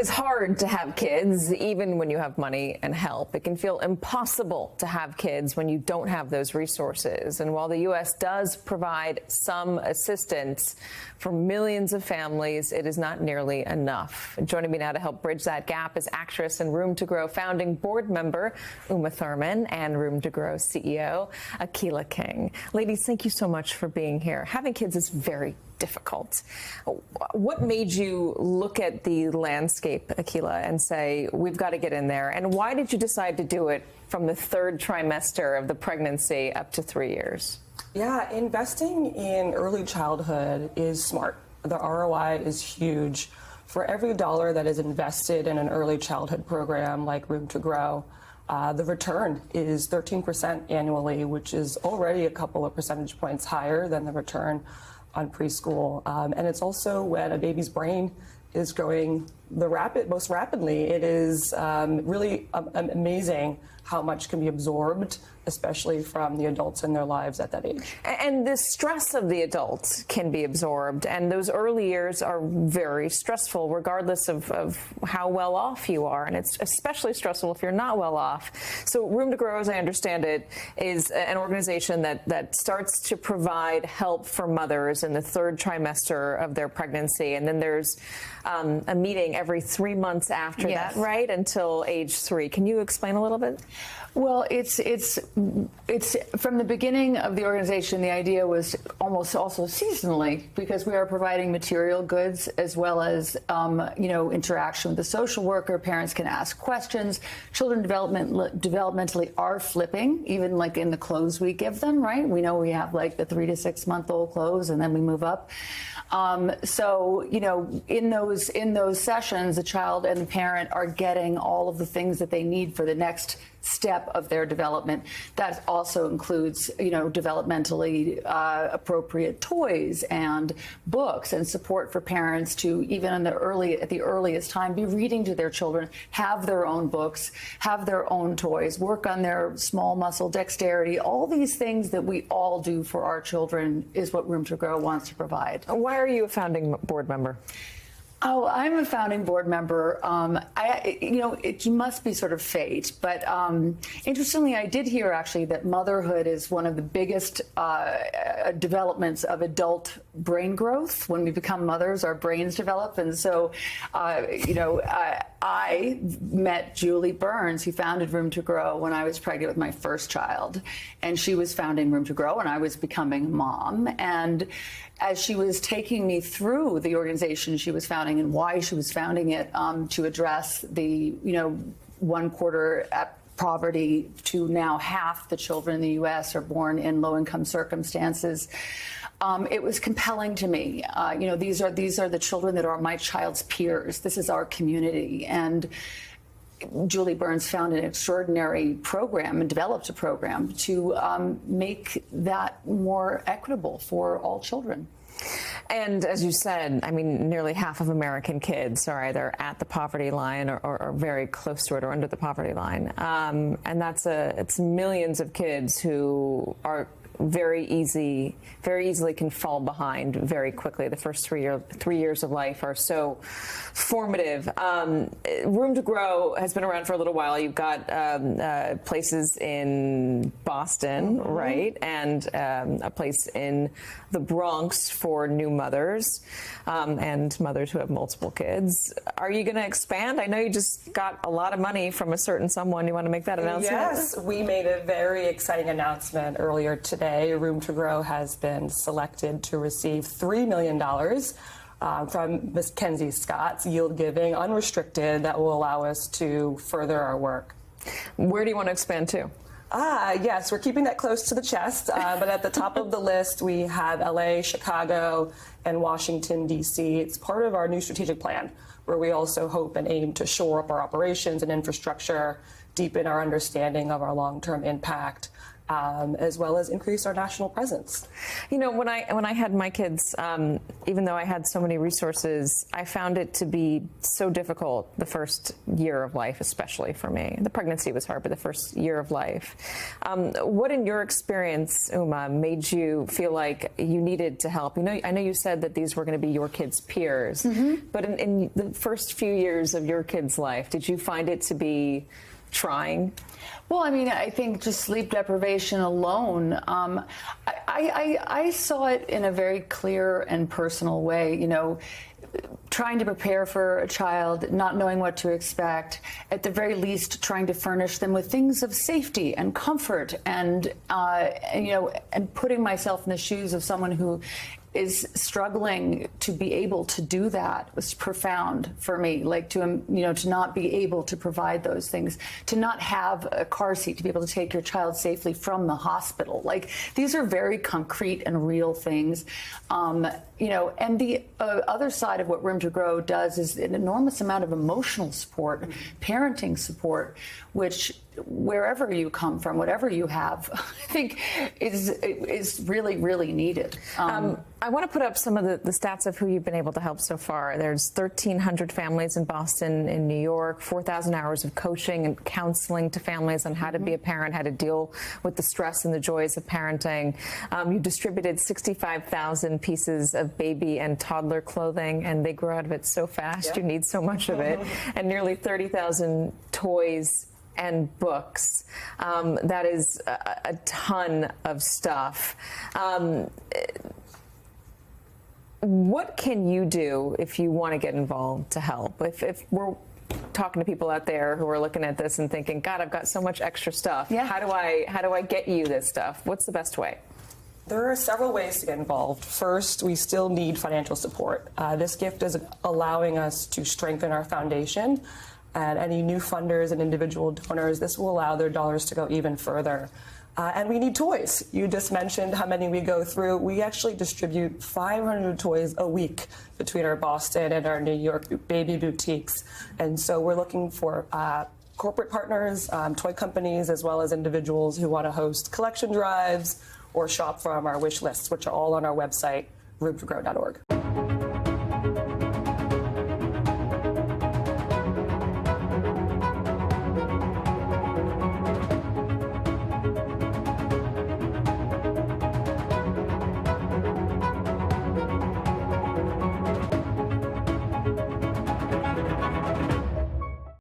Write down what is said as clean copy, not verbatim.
It's hard to have kids, even when you have money and help. It can feel impossible to have kids when you don't have those resources. And while the U.S. does provide some assistance for millions of families, it is not nearly enough. Joining me now to help bridge that gap is actress and Room to Grow founding board member Uma Thurman and Room to Grow CEO Akilah King. Ladies, thank you so much for being here. Having kids is very difficult. What made you look at the landscape, Akilah, and say, we've got to get in there? And why did you decide to do it from the third trimester of the pregnancy up to 3 years? Yeah, investing in early childhood is smart. The ROI is huge. For every dollar that is invested in an early childhood program like Room to Grow, the return is 13% annually, which is already a couple of percentage points higher than the return on preschool. And it's also when a baby's brain is growing most rapidly. It is really amazing how much can be absorbed, especially from the adults in their lives at that age. And the stress of the adults can be absorbed, and those early years are very stressful, regardless of how well off you are, and it's especially stressful if you're not well off. So Room to Grow, as I understand it, is an organization that starts to provide help for mothers in the third trimester of their pregnancy, and then there's a meeting every 3 months after that, right, until age 3. Can you explain a little bit? Well, it's from the beginning of the organization, the idea was almost also seasonally, because we are providing material goods as well as, interaction with the social worker. Parents can ask questions. Children developmentally are flipping, even like in the clothes we give them, right? We know we have like the 3 to 6 month old clothes, and then we move up. In those sessions, the child and the parent are getting all of the things that they need for the next step of their development. That also includes, developmentally appropriate toys and books and support for parents to, even at the earliest time, be reading to their children, have their own books, have their own toys, work on their small muscle dexterity. All these things that we all do for our children is what Room to Grow wants to provide. Why are you a founding board member? Oh, I'm a founding board member. It must be sort of fate. But interestingly, I did hear actually that motherhood is one of the biggest developments of adult brain growth. When we become mothers, our brains develop. And so, I met Julie Burns, who founded Room to Grow, when I was pregnant with my first child. And she was founding Room to Grow, and I was becoming a mom. And as she was taking me through the organization she was founding and why she was founding it, to address the, 1/4 at poverty to now half the children in the U.S. are born in low-income circumstances, it was compelling to me. These are the children that are my child's peers. This is our community. And Julie Burns found an extraordinary program and developed a program to make that more equitable for all children. And as you said, I mean, nearly half of American kids are either at the poverty line or very close to it or under the poverty line. And it's millions of kids who are very easily can fall behind very quickly. The first 3 years of life are so formative. Room to Grow has been around for a little while. You've got places in Boston, right, and a place in the Bronx for new mothers and mothers who have multiple kids. Are you going to expand? I know you just got a lot of money from a certain someone. You want to make that announcement? Yes, we made a very exciting announcement earlier today. Room to Grow has been selected to receive $3 million from Ms. Kenzie Scott's Yield Giving Unrestricted that will allow us to further our work. Where do you want to expand to? Yes, we're keeping that close to the chest, but at the top of the list we have LA, Chicago, and Washington, D.C. It's part of our new strategic plan, where we also hope and aim to shore up our operations and infrastructure, deepen our understanding of our long-term impact, as well as increase our national presence. You know, when I had my kids, even though I had so many resources, I found it to be so difficult the first year of life, especially for me. The pregnancy was hard, but the first year of life. What, in your experience, Uma, made you feel like you needed to help? You know, I know you said that these were going to be your kids' peers, but in the first few years of your kids' life, did you find it to be trying? Well, I mean, I think just sleep deprivation alone, I saw it in a very clear and personal way, you know, trying to prepare for a child, not knowing what to expect, at the very least trying to furnish them with things of safety and comfort and you know, and putting myself in the shoes of someone who is struggling to be able to do that was profound for me. Like to, you know, to not be able to provide those things, to not have a car seat to be able to take your child safely from the hospital. Like these are very concrete and real things. You know, and the other side of what Room to Grow does is an enormous amount of emotional support, parenting support, which wherever you come from, whatever you have, I think is really, really needed. I want to put up some of the stats of who you've been able to help so far. There's 1,300 families in Boston, in New York, 4,000 hours of coaching and counseling to families on how to be a parent, how to deal with the stress and the joys of parenting. You distributed 65,000 pieces of baby and toddler clothing, and they grow out of it so fast. Yeah. You need so much of it. And nearly 30,000 toys and books. That is a ton of stuff. What can you do if you want to get involved to help? If we're talking to people out there who are looking at this and thinking, God, I've got so much extra stuff. Yeah. How do I get you this stuff? What's the best way? There are several ways to get involved. First, we still need financial support. This gift is allowing us to strengthen our foundation, and any new funders and individual donors, this will allow their dollars to go even further. And we need toys. You just mentioned how many we go through. We actually distribute 500 toys a week between our Boston and our New York baby boutiques. And so we're looking for corporate partners, toy companies, as well as individuals who want to host collection drives or shop from our wish lists, which are all on our website, roomtogrow.org.